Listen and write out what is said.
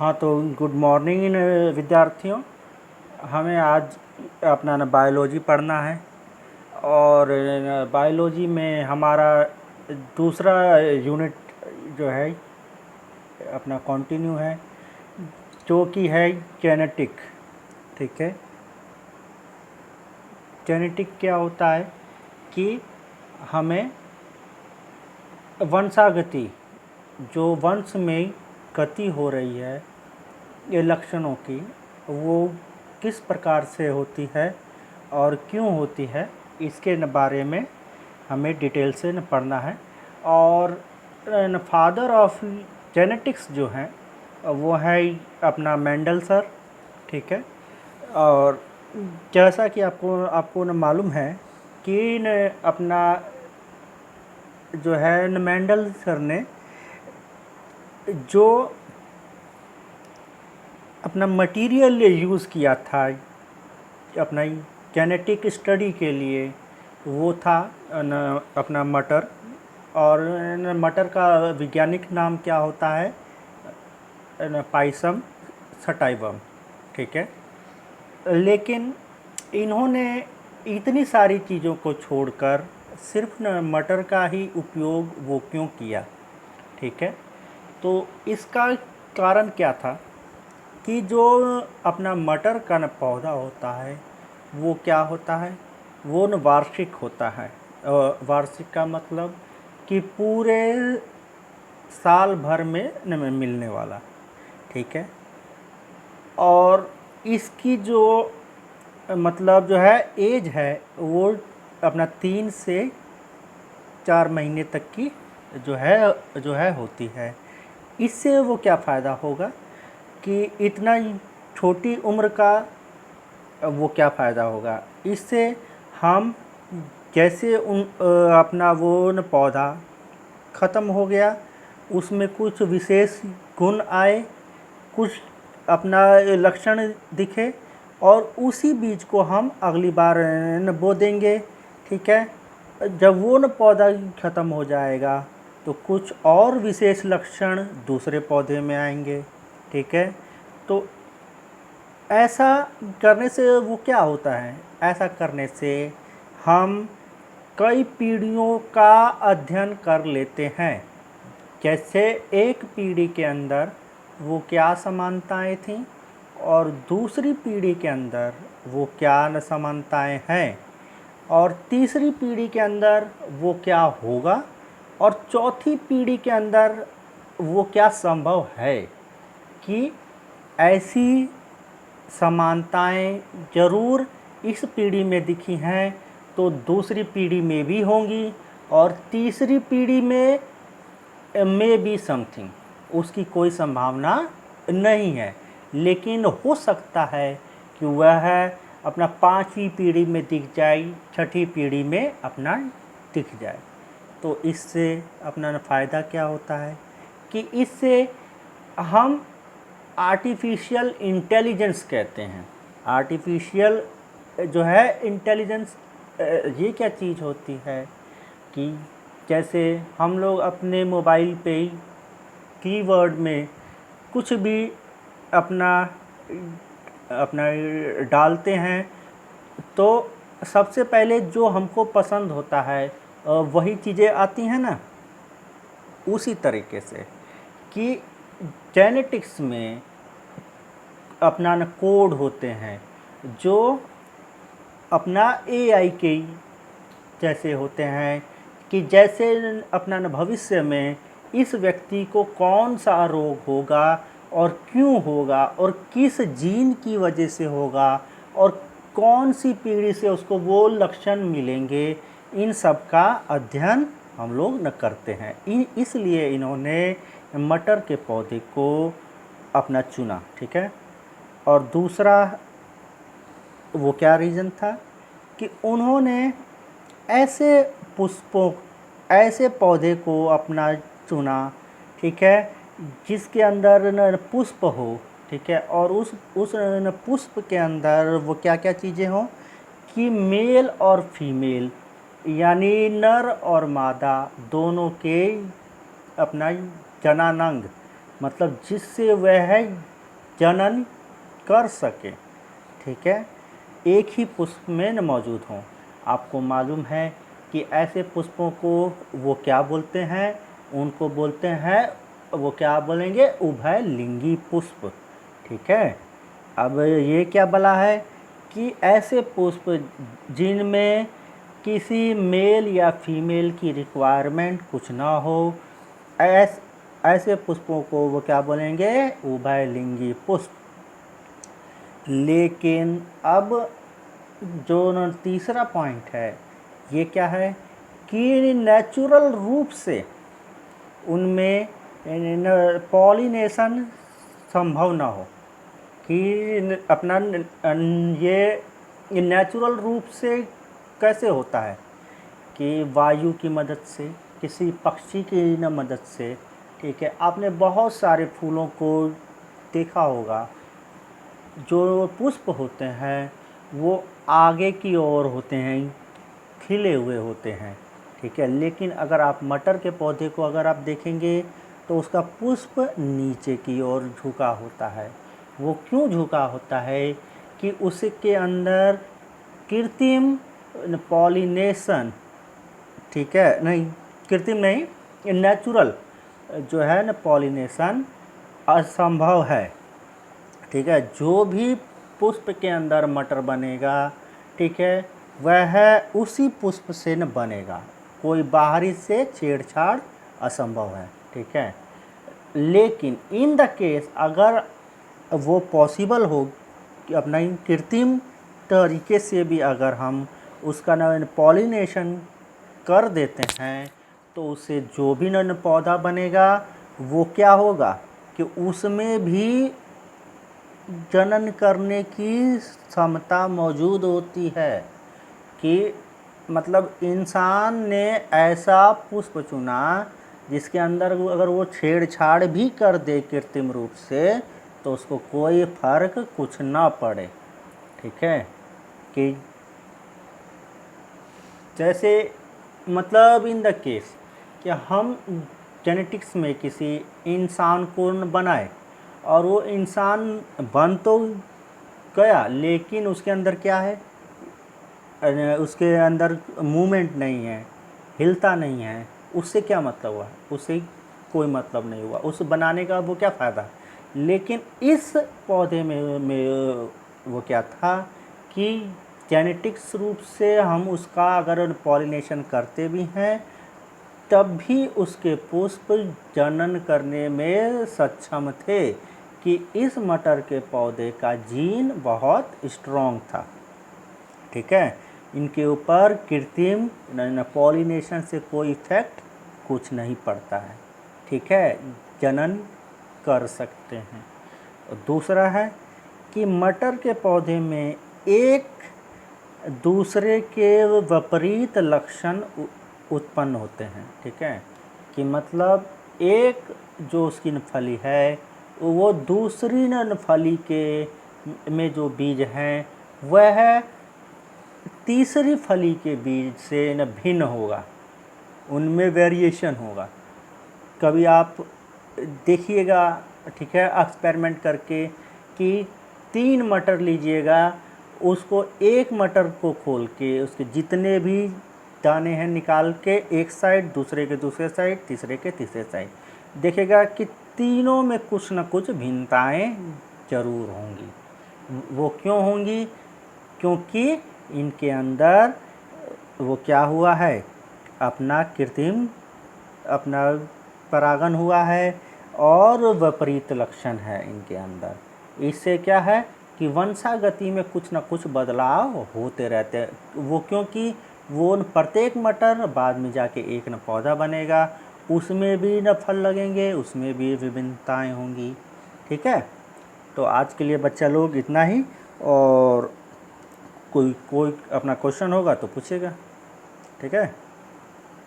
हाँ, तो good morning विद्यार्थियों। हमें आज अपना ना बायोलॉजी पढ़ना है और बायोलॉजी में हमारा दूसरा यूनिट जो है अपना कंटिन्यू है, जो कि है जेनेटिक। ठीक है, जेनेटिक क्या होता है कि हमें वंशागति, जो वंश में गति हो रही है ये लक्षणों की, वो किस प्रकार से होती है और क्यों होती है, इसके बारे में हमें डिटेल से पढ़ना है। और फादर ऑफ जेनेटिक्स जो हैं वो है अपना मेंडल सर। ठीक है, और जैसा कि आपको मालूम है कि अपना जो है मेंडल सर ने जो अपना मटेरियल यूज़ किया था अपना जेनेटिक स्टडी के लिए, वो था अपना मटर। और मटर का वैज्ञानिक नाम क्या होता है? Pisum sativum. ठीक है, लेकिन इन्होंने इतनी सारी चीज़ों को छोड़कर सिर्फ मटर का ही उपयोग वो क्यों किया? ठीक है, तो इसका कारण क्या था कि जो अपना मटर का पौधा होता है वो क्या होता है, वो वार्षिक होता है। वार्षिक का मतलब कि पूरे साल भर में मिलने वाला। ठीक है, और इसकी जो मतलब जो है एज है वो अपना 3 से 4 महीने तक की जो है होती है। इससे वो क्या फ़ायदा होगा कि इतना छोटी उम्र का वो क्या फ़ायदा होगा? इससे हम जैसे अपना वो पौधा ख़त्म हो गया, उसमें कुछ विशेष गुण आए, कुछ अपना लक्षण दिखे, और उसी बीज को हम अगली बार बो देंगे। ठीक है, जब वो पौधा ख़त्म हो जाएगा तो कुछ और विशेष लक्षण दूसरे पौधे में आएंगे। ठीक है, तो ऐसा करने से वो क्या होता है? ऐसा करने से हम कई पीढ़ियों का अध्ययन कर लेते हैं। जैसे एक पीढ़ी के अंदर वो क्या समानताएं थीं और दूसरी पीढ़ी के अंदर वो क्या न समानताएं हैं, और तीसरी पीढ़ी के अंदर वो क्या होगा, और चौथी पीढ़ी के अंदर वो क्या संभव है कि ऐसी समानताएं ज़रूर इस पीढ़ी में दिखी हैं तो दूसरी पीढ़ी में भी होंगी, और तीसरी पीढ़ी में भी समथिंग, उसकी कोई संभावना नहीं है। लेकिन हो सकता है कि वह अपना 5वीं पीढ़ी में दिख जाए, 6ठी पीढ़ी में अपना दिख जाए। तो इससे अपना फ़ायदा क्या होता है कि इससे हम आर्टिफिशियल इंटेलिजेंस कहते हैं। आर्टिफिशियल जो है इंटेलिजेंस, ये क्या चीज़ होती है कि जैसे हम लोग अपने मोबाइल पे ही कीवर्ड में कुछ भी अपना डालते हैं तो सबसे पहले जो हमको पसंद होता है वही चीज़ें आती हैं ना। उसी तरीके से कि जेनेटिक्स में अपना कोड होते हैं जो अपना एआई के जैसे होते हैं, कि जैसे अपना भविष्य में इस व्यक्ति को कौन सा रोग होगा और क्यों होगा और किस जीन की वजह से होगा और कौन सी पीढ़ी से उसको वो लक्षण मिलेंगे, इन सब का अध्ययन हम लोग न करते हैं। इसलिए इन्होंने मटर के पौधे को अपना चुना। ठीक है, और दूसरा वो क्या रीज़न था कि उन्होंने ऐसे पुष्पों, ऐसे पौधे को अपना चुना। ठीक है, जिसके अंदर न पुष्प हो। ठीक है, और उस पुष्प के अंदर वो क्या क्या चीज़ें हों कि मेल और फीमेल, यानी नर और मादा दोनों के अपना जनानांग, मतलब जिससे वह जनन कर सके, ठीक है, एक ही पुष्प में न मौजूद हों। आपको मालूम है कि ऐसे पुष्पों को वो क्या बोलते हैं, उनको बोलते हैं, वो क्या बोलेंगे, उभयलिंगी पुष्प, ठीक है। अब ये क्या बोला है कि ऐसे पुष्प जिनमें किसी मेल या फीमेल की रिक्वायरमेंट कुछ ना हो, ऐसे पुष्पों को वो क्या बोलेंगे, उभयलिंगी पुष्प। लेकिन अब जो तीसरा पॉइंट है ये क्या है कि नेचुरल रूप से उनमें पॉलिनेशन संभव ना हो, कि अपना ये नेचुरल रूप से कैसे होता है कि वायु की मदद से, किसी पक्षी की न मदद से, ठीक है। आपने बहुत सारे फूलों को देखा होगा, जो पुष्प होते हैं वो आगे की ओर होते हैं, खिले हुए होते हैं, ठीक है। लेकिन अगर आप मटर के पौधे को अगर आप देखेंगे तो उसका पुष्प नीचे की ओर झुका होता है। वो क्यों झुका होता है कि उसके अंदर कृत्रिम पॉलिनेशन, ठीक है, नहीं कृत्रिम नहीं, नेचुरल जो है न पॉलिनेशन असंभव है, ठीक है। जो भी पुष्प के अंदर मटर बनेगा, ठीक है, वह उसी पुष्प से न बनेगा, कोई बाहरी से छेड़छाड़ असंभव है, ठीक है। लेकिन इन द केस अगर वो पॉसिबल हो कि अपना कृत्रिम तरीके से भी अगर हम उसका न पॉलिनेशन कर देते हैं तो उससे जो भी न पौधा बनेगा वो क्या होगा कि उसमें भी जनन करने की क्षमता मौजूद होती है। कि मतलब इंसान ने ऐसा पुष्प चुना जिसके अंदर अगर वो छेड़छाड़ भी कर दे कृत्रिम रूप से तो उसको कोई फर्क कुछ ना पड़े, ठीक है। कि जैसे मतलब इन द केस कि हम जेनेटिक्स में किसी इंसान को बनाए और वो इंसान बन तो गया लेकिन उसके अंदर क्या है, उसके अंदर मूवमेंट नहीं है, हिलता नहीं है, उससे क्या मतलब हुआ, उससे कोई मतलब नहीं हुआ, उस बनाने का वो क्या फ़ायदा। लेकिन इस पौधे में वो क्या था कि जेनेटिक्स रूप से हम उसका अगर पॉलिनेशन करते भी हैं तब भी उसके पुष्प जनन करने में सक्षम थे, कि इस मटर के पौधे का जीन बहुत स्ट्रॉन्ग था, ठीक है। इनके ऊपर कृत्रिम पॉलिनेशन से कोई इफेक्ट कुछ नहीं पड़ता है, ठीक है, जनन कर सकते हैं। और दूसरा है कि मटर के पौधे में एक दूसरे के विपरीत लक्षण उत्पन्न होते हैं, ठीक है। कि मतलब एक जो उसकी फली है वो दूसरी फली के में जो बीज हैं वह तीसरी फली के बीज से भिन्न होगा, उनमें वेरिएशन होगा। कभी आप देखिएगा, ठीक है, एक्सपेरिमेंट करके कि 3 मटर लीजिएगा, उसको एक मटर को खोल के उसके जितने भी दाने हैं निकाल के एक साइड, दूसरे के दूसरे साइड, तीसरे के तीसरे साइड, देखेगा कि तीनों में कुछ न कुछ भिन्नताएं जरूर होंगी। वो क्यों होंगी, क्योंकि इनके अंदर वो क्या हुआ है, अपना कृत्रिम अपना परागन हुआ है और विपरीत लक्षण है इनके अंदर। इससे क्या है कि वंशागति में कुछ न कुछ बदलाव होते रहते हैं। वो क्योंकि वो प्रत्येक मटर बाद में जाके एक न पौधा बनेगा, उसमें भी न फल लगेंगे, उसमें भी विभिन्नताएं होंगी, ठीक है। तो आज के लिए बच्चा लोग इतना ही, और कोई अपना क्वेश्चन होगा तो पूछेगा, ठीक है।